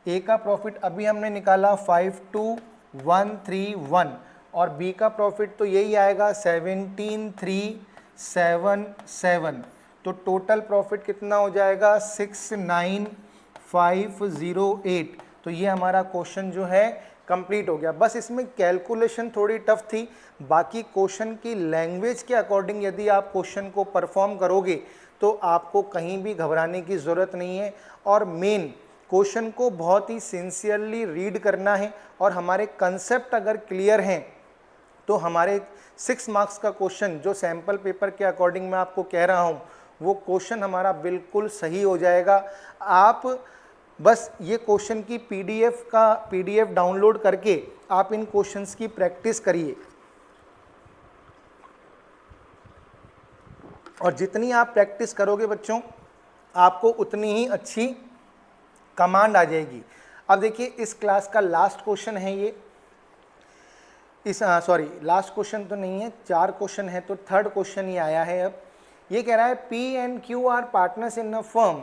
ए का प्रॉफिट अभी हमने निकाला 52,131, और बी का प्रॉफिट तो यही आएगा 17,377। तो टोटल प्रॉफिट कितना हो जाएगा 69,508। तो ये हमारा क्वेश्चन जो है कंप्लीट हो गया। बस इसमें कैलकुलेशन थोड़ी टफ थी, बाकी क्वेश्चन की लैंग्वेज के अकॉर्डिंग यदि आप क्वेश्चन को परफॉर्म करोगे तो आपको कहीं भी घबराने की ज़रूरत नहीं है। और मेन क्वेश्चन को बहुत ही सिंसियरली रीड करना है, और हमारे कंसेप्ट अगर क्लियर हैं तो हमारे 6 मार्क्स का क्वेश्चन जो सैम्पल पेपर के अकॉर्डिंग मैं आपको कह रहा हूँ वो क्वेश्चन हमारा बिल्कुल सही हो जाएगा। आप बस ये क्वेश्चन की पीडीएफ डाउनलोड करके आप इन क्वेश्चंस की प्रैक्टिस करिए, और जितनी आप प्रैक्टिस करोगे बच्चों आपको उतनी ही अच्छी कमांड आ जाएगी। अब देखिए, इस क्लास का लास्ट क्वेश्चन है ये, लास्ट क्वेश्चन तो नहीं है, 4 क्वेश्चन है, तो थर्ड क्वेश्चन ये आया है। अब ये कह रहा है P and Q R partners in a firm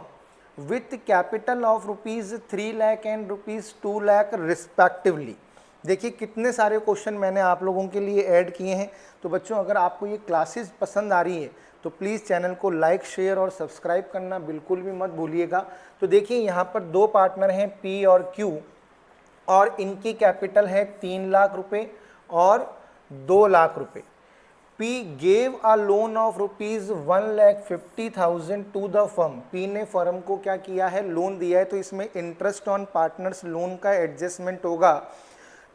with capital of ₹3 lakh and ₹2 lakh respectively. देखिए कितने सारे क्वेश्चन मैंने आप लोगों के लिए ऐड किए हैं। तो बच्चों, अगर आपको ये क्लासेस पसंद आ रही है तो प्लीज़ चैनल को लाइक, शेयर और सब्सक्राइब करना बिल्कुल भी मत भूलिएगा। तो देखिए यहाँ पर 2 पार्टनर हैं पी और क्यू, और इनकी कैपिटल है 3 लाख रुपए और 2 लाख रुपए। P gave a loan of ₹1,50,000 to the firm। P ने फर्म को क्या किया है, लोन दिया है। तो इसमें इंटरेस्ट ऑन पार्टनर्स लोन का एडजस्टमेंट होगा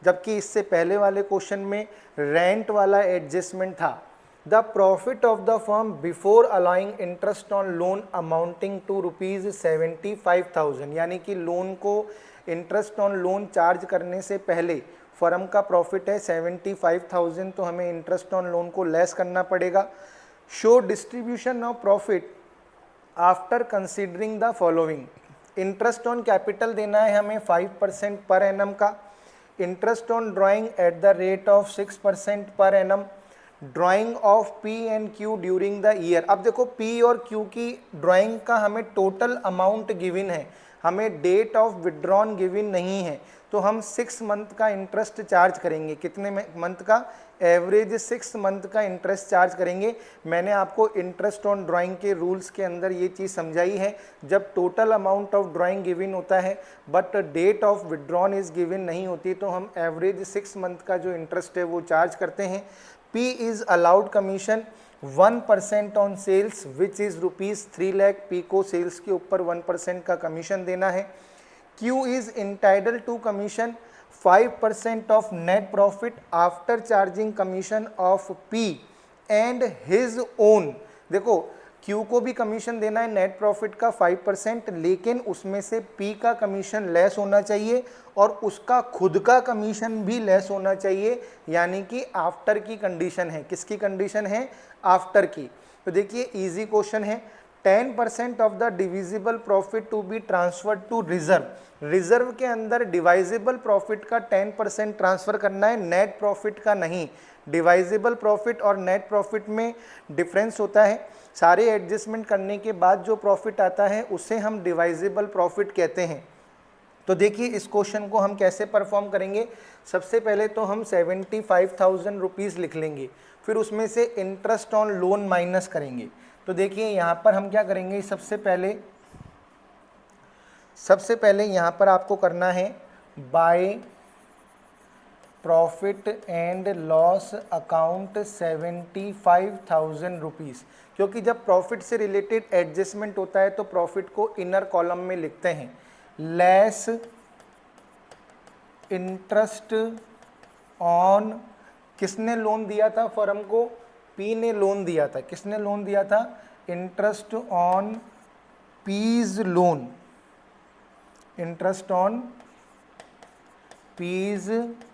जबकि इससे पहले वाले क्वेश्चन में रेंट वाला एडजस्टमेंट था। The profit of the firm before allowing interest on loan amounting to ₹75,000, यानी कि लोन को इंटरेस्ट ऑन लोन चार्ज करने से पहले फर्म का प्रॉफिट है 75,000, तो हमें इंटरेस्ट ऑन लोन को लेस करना पड़ेगा। Show distribution of profit after considering the following. Interest on capital देना है हमें 5% पर एनम का, interest on drawing eight the rate of 6% per annum, drying of P and Q during the year. अब देखो P और Q की drawing का हमें टोटल अमाउंट गिवन है, हमें डेट ऑफ विड्रॉन गिवन नहीं है, तो हम 6 मंथ का इंटरेस्ट चार्ज करेंगे। कितने मंथ का? एवरेज 6 मंथ का इंटरेस्ट चार्ज करेंगे। मैंने आपको इंटरेस्ट ऑन ड्राइंग के रूल्स के अंदर ये चीज़ समझाई है, जब total amount of drawing given होता है but date of withdrawn is given नहीं होती, तो हम एवरेज 6 मंथ का जो इंटरेस्ट है वो चार्ज करते हैं। P is allowed commission 1% on sales which is ₹3 lakh. P को सेल्स के ऊपर 1% का कमीशन देना है। Q is entitle to commission 5% of net profit after charging commission of P and his own. देखो Q को भी कमीशन देना है नेट प्रॉफिट का 5%, लेकिन उसमें से P का कमीशन लेस होना चाहिए और उसका खुद का कमीशन भी लेस होना चाहिए, यानी कि आफ्टर की कंडीशन है। किसकी कंडीशन है? आफ्टर की। तो देखिए इजी क्वेश्चन है। 10% of the divisible profit to be transferred to reserve. Reserve के अंदर डिवाइजिबल प्रॉफिट का 10% ट्रांसफर करना है, नेट प्रॉफिट का नहीं। डिवाइजिबल प्रॉफिट और नेट प्रॉफिट में डिफरेंस होता है। सारे एडजस्टमेंट करने के बाद जो प्रॉफिट आता है उसे हम डिवाइजिबल प्रॉफिट कहते हैं। तो देखिए इस क्वेश्चन को हम कैसे परफॉर्म करेंगे। सबसे पहले तो हम 75,000 रुपीज़ लिख लेंगे, फिर उसमें से इंटरेस्ट ऑन लोन माइनस करेंगे। तो देखिए यहाँ पर हम क्या करेंगे, सबसे पहले यहाँ पर आपको करना है by profit and loss account 75,000 rupees, क्योंकि जब प्रॉफिट से रिलेटेड एडजस्टमेंट होता है तो प्रॉफिट को इनर कॉलम में लिखते हैं, लेस इंटरेस्ट ऑन। किसने लोन दिया था फर्म को? P ने लोन दिया था। किसने लोन दिया था? Interest on P's loan, interest on P's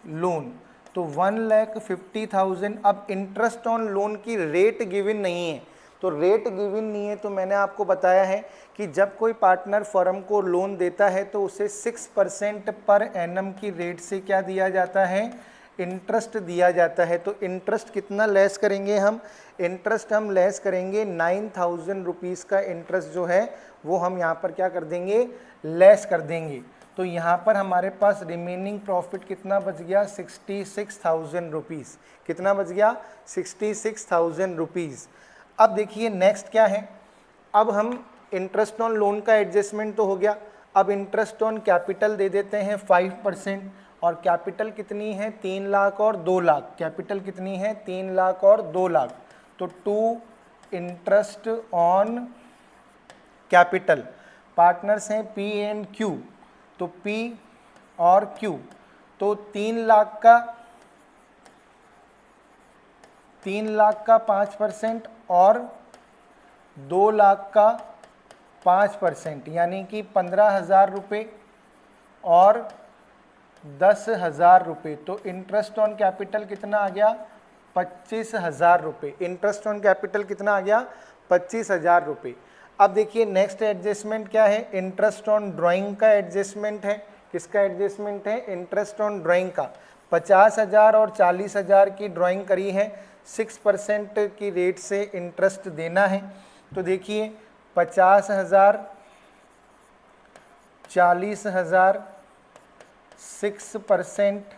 loan. तो 1,50,000। अब इंटरेस्ट ऑन लोन की रेट गिवन नहीं है, तो रेट गिवन नहीं है तो मैंने आपको बताया है कि जब कोई पार्टनर फर्म को लोन देता है तो उसे 6% पर एनम की रेट से क्या दिया जाता है? इंटरेस्ट दिया जाता है। तो इंटरेस्ट कितना लेस करेंगे हम? इंटरेस्ट हम लेस करेंगे 9,000 रुपीज़ का इंटरेस्ट जो है वो हम यहाँ पर क्या कर देंगे? लेस कर देंगे। तो यहाँ पर हमारे पास रिमेनिंग प्रॉफिट कितना बच गया? 66,000 रुपीज़। कितना बच गया? 66,000 रुपीज़। अब देखिए नेक्स्ट क्या है, अब हम इंटरेस्ट ऑन लोन का एडजस्टमेंट तो हो गया, अब इंटरेस्ट ऑन कैपिटल दे देते हैं 5%, और कैपिटल कितनी है? 3 लाख और 2 लाख। कैपिटल कितनी है? 3 लाख और 2 लाख। तो 2 इंटरेस्ट ऑन कैपिटल। पार्टनर्स हैं P एंड Q, तो P और Q, तो 3 लाख का 5% और 2 लाख का 5%, यानी कि 15,000 रुपये और 10,000 रुपये। तो इंटरेस्ट ऑन कैपिटल कितना आ गया? 25,000 रुपये। इंटरेस्ट ऑन कैपिटल कितना आ गया? 25,000 रुपये। अब देखिए नेक्स्ट एडजस्टमेंट क्या है? इंटरेस्ट ऑन ड्राइंग का एडजस्टमेंट है। किसका एडजस्टमेंट है? इंटरेस्ट ऑन ड्राइंग का। 50,000 और 40,000 की ड्राइंग करी है, 6% की रेट से इंटरेस्ट देना है। तो देखिए 50,000, 40,000, 6%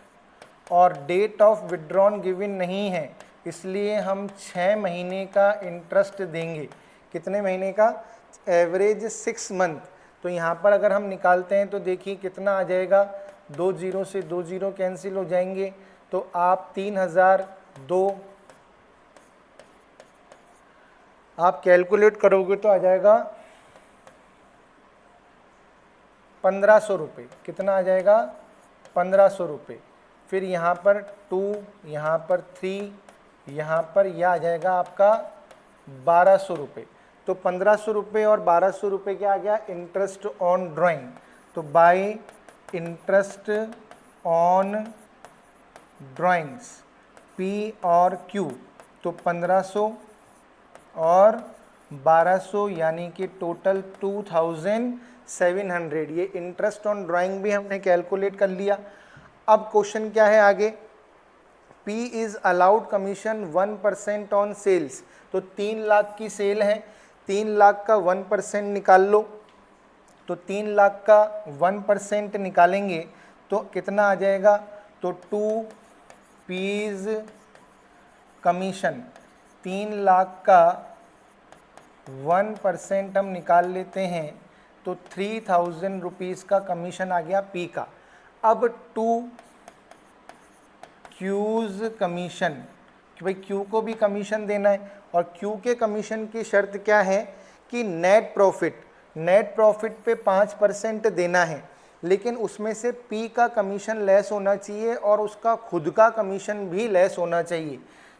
और डेट ऑफ विड्रॉन गिवन नहीं है, इसलिए हम 6 महीने का इंटरेस्ट देंगे। कितने महीने का? Average 6 month. तो यहाँ पर अगर हम निकालते हैं तो देखिए कितना आ जाएगा? 2 जीरो से 2 जीरो कैंसिल हो जाएंगे, तो आप 3,002 आप कैलकुलेट करोगे तो आ जाएगा 1,500 रुपये। कितना आ जाएगा? 1,500 रुपये। फिर यहाँ पर 2, यहाँ पर 3, यहाँ पर यह आ जाएगा आपका 1200 रुपये। तो 1500 रुपये और 1200 रुपये क्या आ गया, इंटरेस्ट ऑन ड्राइंग। तो bye interest on drawings P और क्यू, तो 1500 और 1200 यानी कि टोटल 2700। ये इंटरेस्ट ऑन ड्राइंग भी हमने कैलकुलेट कर लिया। अब क्वेश्चन क्या है आगे, P is allowed commission 1% on sales. तो 3 लाख की सेल है, 3 लाख का 1% निकाल लो। तो 3 लाख का 1% निकालेंगे तो कितना आ जाएगा, तो 2 P's कमीशन, 3 लाख का 1% हम निकाल लेते हैं तो 3000 रुपीज़ का कमीशन आ गया P का। अब 2 Q's कमीशन, कि भाई Q को भी कमीशन देना है, और Q के कमीशन की शर्त क्या है कि नेट प्रॉफिट पे 5% देना है, लेकिन उसमें से P का कमीशन लेस होना चाहिए और उसका खुद का कमीशन भी लेस होना चाहिए।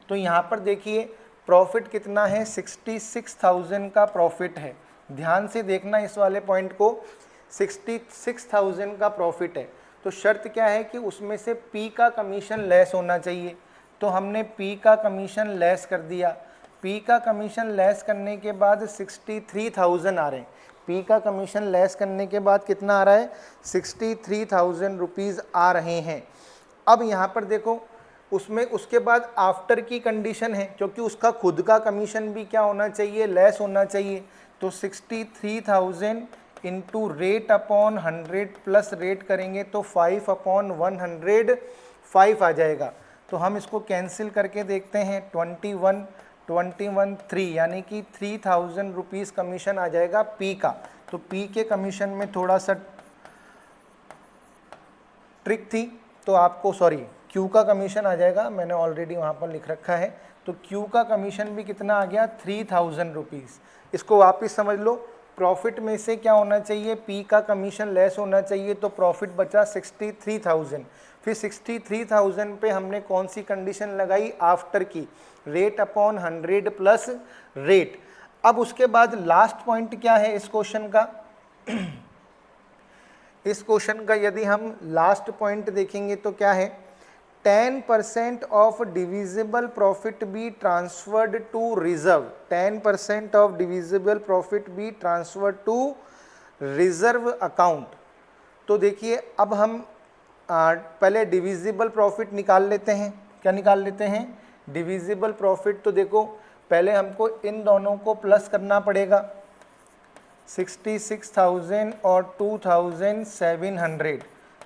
तो यहाँ पर देखिए प्रॉफिट कितना है, 66,000 का प्रॉफिट है। ध्यान से देखना इस वाले पॉइंट को, 66,000 का प्रॉफिट है। तो शर्त क्या है कि उसमें से P का कमीशन लेस होना चाहिए। तो हमने P का कमीशन लेस कर दिया। P का कमीशन लेस करने के बाद 63,000 आ रहे हैं। P का कमीशन लेस करने के बाद कितना आ रहा है, 63,000 रुपीज़ आ रहे हैं। अब यहाँ पर देखो उसमें उसके बाद आफ्टर की कंडीशन है, क्योंकि उसका खुद का कमीशन भी क्या होना चाहिए, लेस होना चाहिए। तो 63,000 into rate upon 100 plus rate करेंगे तो 5/105 आ जाएगा। तो हम इसको कैंसिल करके देखते हैं, 21 3 यानी कि 3000 रुपीज़ कमीशन आ जाएगा P का। तो P के कमीशन में थोड़ा सा ट्रिक थी, तो आपको Q का कमीशन आ जाएगा, मैंने ऑलरेडी वहाँ पर लिख रखा है। तो Q का कमीशन भी कितना आ गया, 3000 रुपीज़। इसको वापस समझ लो, प्रॉफिट में से क्या होना चाहिए, P का कमीशन लेस होना चाहिए, तो प्रॉफिट बचा 63,000। फिर 63,000 पे हमने कौन सी कंडीशन लगाई, आफ्टर की, रेट अपॉन 100 प्लस रेट। अब उसके बाद लास्ट पॉइंट क्या है इस क्वेश्चन का, इस क्वेश्चन का यदि हम लास्ट पॉइंट देखेंगे तो क्या है, 10% of divisible profit be transferred to reserve, 10% of divisible profit be transferred to reserve account. तो देखिए अब हम पहले डिविजिबल प्रॉफिट निकाल लेते हैं। क्या निकाल लेते हैं, डिविजिबल प्रॉफिट। तो देखो पहले हमको इन दोनों को प्लस करना पड़ेगा, 66,000 और 2,700,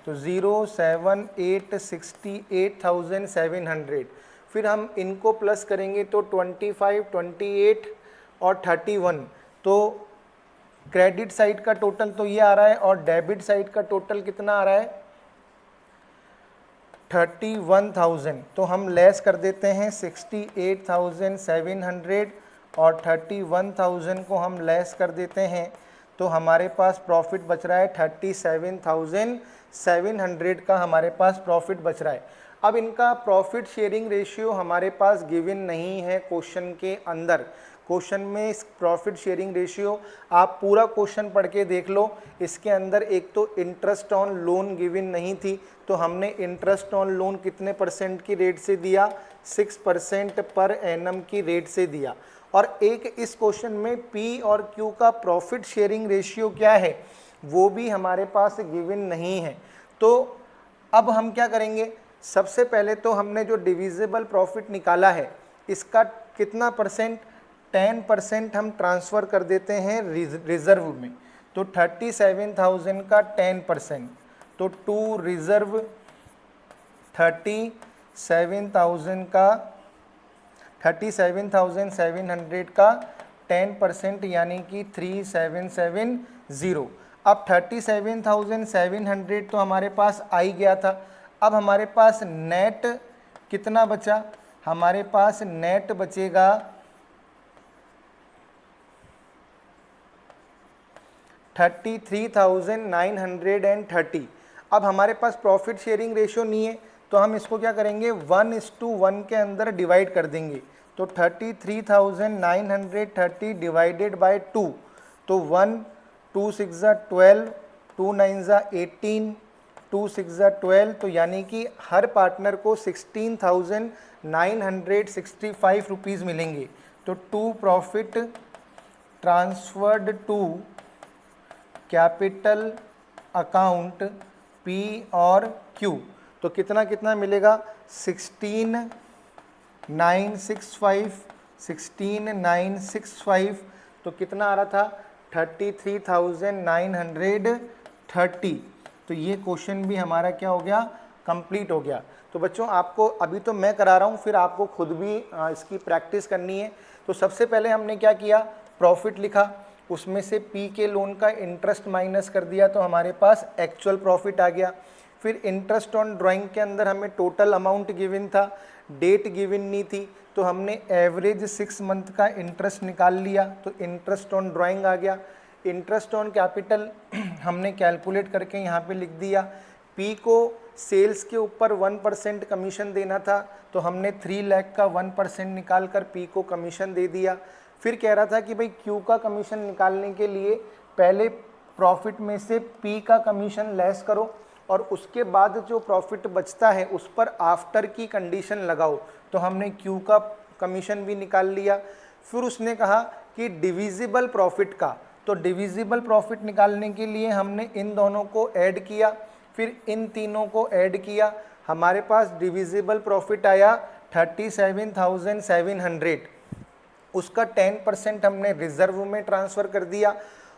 तो 07868,700। फिर हम इनको प्लस करेंगे तो 25, 28 और 31। तो क्रेडिट साइड का टोटल तो ये आ रहा है और डेबिट साइड का टोटल कितना आ रहा है, 31,000। तो हम लेस कर देते हैं 68,700 और 31,000 को हम लेस कर देते हैं, तो हमारे पास प्रॉफिट बच रहा है 37,700 का हमारे पास प्रॉफिट बच रहा है। अब इनका प्रॉफिट शेयरिंग रेशियो हमारे पास गिवन नहीं है क्वेश्चन के अंदर। क्वेश्चन में इस प्रॉफिट शेयरिंग रेशियो आप पूरा क्वेश्चन पढ़ के देख लो, इसके अंदर एक तो इंटरेस्ट ऑन लोन गिवन नहीं थी, तो हमने इंटरेस्ट ऑन लोन कितने परसेंट की रेट से दिया, 6% पर एनम की रेट से दिया। और एक इस क्वेश्चन में P और Q का प्रॉफिट शेयरिंग रेशियो क्या है वो भी हमारे पास गिवन नहीं है। तो अब हम क्या करेंगे, सबसे पहले तो हमने जो डिविजिबल प्रॉफिट निकाला है इसका कितना परसेंट, 10% हम ट्रांसफ़र कर देते हैं रिजर्व में। तो 37,000 का 10%, तो टू रिजर्व 37,000 का 37,700 का 10% यानी कि 3770। अब 37,700 तो हमारे पास आ ही गया था। अब हमारे पास नेट कितना बचा, हमारे पास नेट बचेगा 33,930। अब हमारे पास प्रॉफिट शेयरिंग रेशियो नहीं है, तो हम इसको क्या करेंगे 1:1 के अंदर डिवाइड कर देंगे। तो 33,930 डिवाइडेड बाय 2, तो 1 2 6 12, 2 9 18, 2 6 12, तो यानी कि हर पार्टनर को 16,965 रुपीज़ मिलेंगे। तो to profit transferred to capital account P और क्यू, तो कितना कितना मिलेगा 16,965, तो कितना आ रहा था 33,930। तो ये क्वेश्चन भी हमारा क्या हो गया, कंप्लीट हो गया। तो बच्चों आपको अभी तो मैं करा रहा हूँ, फिर आपको खुद भी इसकी प्रैक्टिस करनी है। तो सबसे पहले हमने क्या किया, प्रॉफिट लिखा, उसमें से पी के लोन का इंटरेस्ट माइनस कर दिया, तो हमारे पास एक्चुअल प्रॉफिट आ गया। फिर इंटरेस्ट ऑन ड्राइंग के अंदर हमें टोटल अमाउंट गिवन था, डेट गिवन नहीं थी, तो हमने एवरेज 6 मंथ का इंटरेस्ट निकाल लिया, तो इंटरेस्ट ऑन ड्राइंग आ गया। इंटरेस्ट ऑन कैपिटल हमने कैलकुलेट करके यहाँ पे लिख दिया। पी को सेल्स के ऊपर 1% कमीशन देना था, तो हमने 3 लाख का 1% निकाल कर पी को कमीशन दे दिया। फिर कह रहा था कि भाई क्यू का कमीशन निकालने के लिए पहले प्रॉफिट में से पी का कमीशन लेस करो और उसके बाद जो प्रॉफिट बचता है उस पर आफ्टर की कंडीशन लगाओ। तो हमने क्यू का कमीशन भी निकाल लिया। फिर उसने कहा कि डिविजिबल प्रॉफिट का, तो डिविजिबल प्रॉफिट निकालने के लिए हमने इन दोनों को ऐड किया, फिर इन तीनों को ऐड किया, हमारे पास डिविजिबल प्रॉफिट आया 37,700। उसका 10% हमने रिजर्व में ट्रांसफ़र कर दिया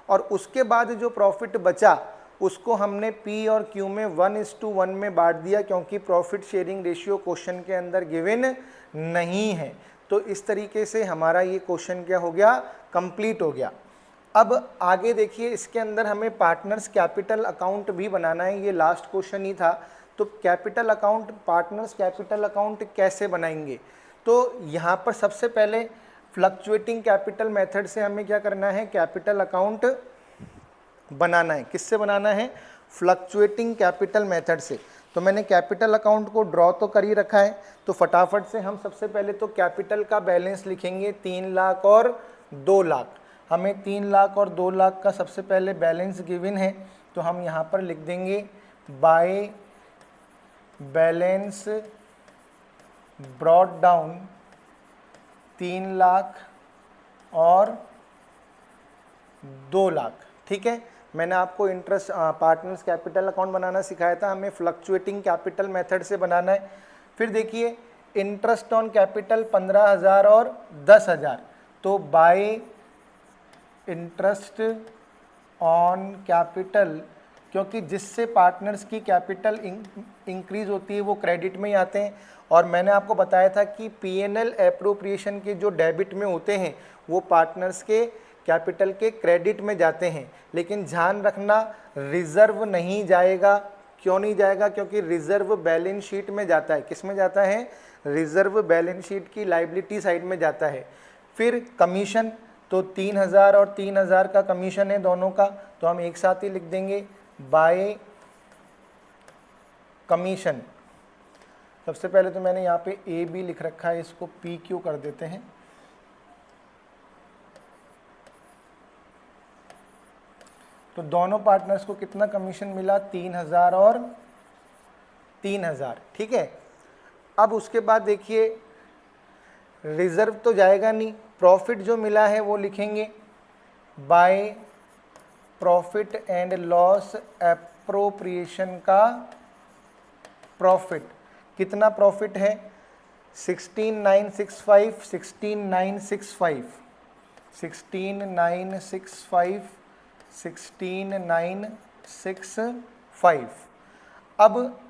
और उसके बाद जो प्रॉफिट बचा उसको हमने पी और क्यू में 1:1 में बांट दिया, क्योंकि प्रॉफिट शेयरिंग रेशियो क्वेश्चन के अंदर गिवन नहीं है। तो इस तरीके से हमारा ये क्वेश्चन क्या हो गया, कंप्लीट हो गया। अब आगे देखिए, इसके अंदर हमें पार्टनर्स कैपिटल अकाउंट भी बनाना है, ये लास्ट क्वेश्चन ही था। तो capital account, partners capital account कैसे बनाएंगे, तो यहाँ पर सबसे पहले फ्लक्चुएटिंग कैपिटल मेथड से हमें क्या करना है, कैपिटल अकाउंट बनाना है। किससे बनाना है, फ्लक्चुएटिंग कैपिटल मेथड से। तो मैंने कैपिटल अकाउंट को ड्रॉ तो कर ही रखा है, तो फटाफट से हम सबसे पहले तो कैपिटल का बैलेंस लिखेंगे 3 लाख और 2 लाख। हमें 3 लाख और 2 लाख का सबसे पहले बैलेंस गिवन है, तो हम यहाँ पर लिख देंगे by balance brought down 3 lakh और 2 लाख। ठीक है, मैंने आपको इंटरेस्ट पार्टनर्स कैपिटल अकाउंट बनाना सिखाया था, हमें फ्लक्चुएटिंग कैपिटल मेथड से बनाना है। फिर देखिए, इंटरेस्ट ऑन कैपिटल 15,000 और 10,000, तो बाय इंटरेस्ट ऑन कैपिटल, क्योंकि जिससे पार्टनर्स की कैपिटल इंक्रीज होती है वो क्रेडिट में ही आते हैं। और मैंने आपको बताया था कि पीएनएल एप्रोप्रिएशन के जो डेबिट में होते हैं वो पार्टनर्स के कैपिटल के क्रेडिट में जाते हैं, लेकिन ध्यान रखना रिजर्व नहीं जाएगा। क्यों नहीं जाएगा, क्योंकि रिजर्व बैलेंस शीट में जाता है। किस में जाता है, रिजर्व बैलेंस शीट की लायबिलिटी साइड में जाता है। फिर कमीशन, तो 3,000 और 3,000 का कमीशन है दोनों का, तो हम एक साथ ही लिख देंगे बाय कमीशन। सबसे पहले तो मैंने यहाँ पे ए बी लिख रखा है, इसको पी क्यू कर देते हैं। तो दोनों पार्टनर्स को कितना कमीशन मिला, 3,000 और 3,000। ठीक है, अब उसके बाद देखिए रिजर्व तो जाएगा नहीं, प्रॉफिट जो मिला है वो लिखेंगे by profit and loss appropriation का प्रॉफिट। कितना प्रॉफिट है, 16,965, 16,965, 16,965, 16,965। अब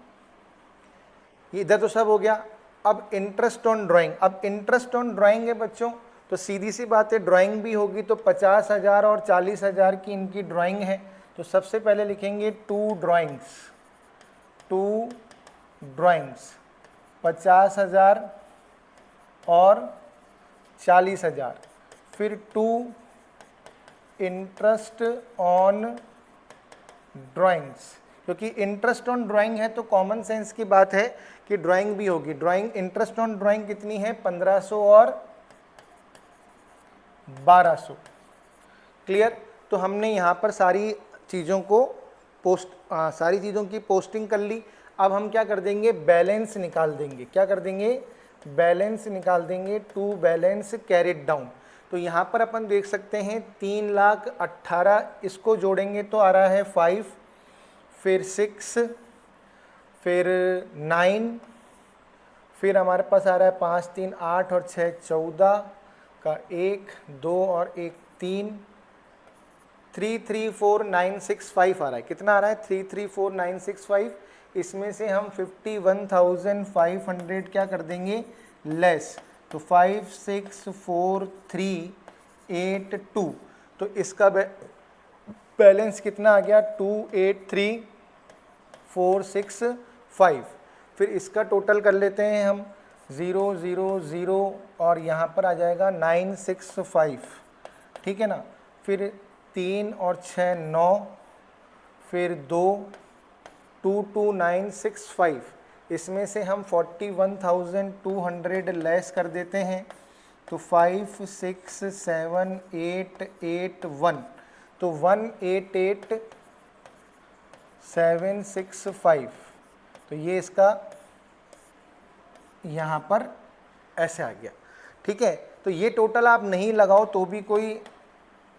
इधर तो सब हो गया। अब इंटरेस्ट ऑन ड्राइंग, अब इंटरेस्ट ऑन ड्राइंग है बच्चों, तो सीधी सी बात है ड्राइंग भी होगी, तो 50,000 और 40,000 की इनकी ड्राइंग है। तो सबसे पहले लिखेंगे टू ड्राइंग्स 50,000 और 40,000। फिर टू इंटरेस्ट ऑन ड्राइंग्स, क्योंकि इंटरेस्ट ऑन ड्राइंग है तो कॉमन सेंस की बात है कि ड्राइंग भी होगी। ड्राइंग, इंटरेस्ट ऑन ड्राइंग कितनी है, 1500 और 1200। क्लियर। तो हमने यहाँ पर सारी चीज़ों को सारी चीज़ों की पोस्टिंग कर ली। अब हम क्या कर देंगे, बैलेंस निकाल देंगे। क्या कर देंगे, बैलेंस निकाल देंगे, टू बैलेंस कैरिड डाउन। तो यहाँ पर अपन देख सकते हैं 3,18,000, इसको जोड़ेंगे तो आ रहा है 5, फिर 6, फिर 9, फिर हमारे पास आ रहा है 5 3 8 और 6 14 का 1 2 और 1 3, 334,965 आ रहा है। कितना आ रहा है, 334,965। इसमें से हम 51,500 क्या कर देंगे, लेस। तो 564,382। तो इसका बैलेंस कितना आ गया, 283,465। फिर इसका टोटल कर लेते हैं हम, 0 0 0 और यहाँ पर आ जाएगा 965। ठीक है ना। फिर 3 और 6 9, फिर 2 22965। इसमें से हम 41,200 लेस कर देते हैं, तो 567,881, तो 188,765। तो ये इसका यहाँ पर ऐसे आ गया। ठीक है। तो ये टोटल आप नहीं लगाओ तो भी कोई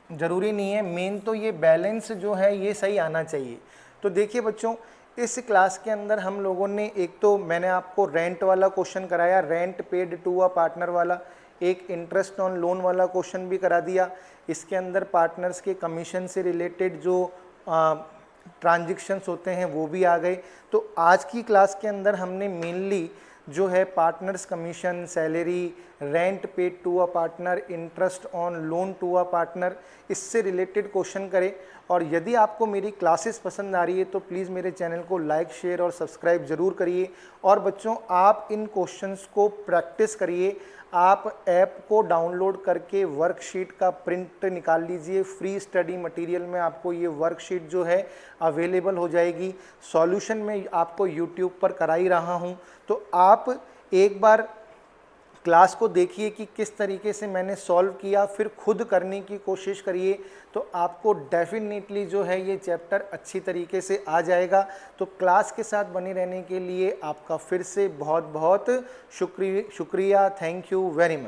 ज़रूरी नहीं है, मेन तो ये बैलेंस जो है ये सही आना चाहिए। तो देखिए बच्चों, इस क्लास के अंदर हम लोगों ने एक तो मैंने आपको रेंट वाला क्वेश्चन कराया, rent paid to a partner वाला, एक इंटरेस्ट ऑन लोन वाला क्वेश्चन भी करा दिया। इसके अंदर पार्टनर्स के कमीशन से रिलेटेड जो ट्रांजैक्शंस होते हैं वो भी आ गए। तो आज की क्लास के अंदर हमने मेनली जो है partners commission, salary, rent paid to a partner, interest on loan to a partner, इससे रिलेटेड क्वेश्चन करें। और यदि आपको मेरी क्लासेस पसंद आ रही है तो प्लीज़ मेरे चैनल को लाइक, शेयर और सब्सक्राइब ज़रूर करिए। और बच्चों, आप इन क्वेश्चंस को प्रैक्टिस करिए। आप ऐप को डाउनलोड करके वर्कशीट का प्रिंट निकाल लीजिए। फ्री स्टडी मटेरियल में आपको ये वर्कशीट जो है अवेलेबल हो जाएगी। सॉल्यूशन मैं आपको यूट्यूब पर करा ही रहा हूँ, तो आप एक बार क्लास को देखिए कि किस तरीके से मैंने सॉल्व किया, फिर खुद करने की कोशिश करिए। तो आपको डेफिनेटली जो है ये चैप्टर अच्छी तरीके से आ जाएगा। तो क्लास के साथ बने रहने के लिए आपका फिर से बहुत बहुत शुक्रिया। Thank you very much.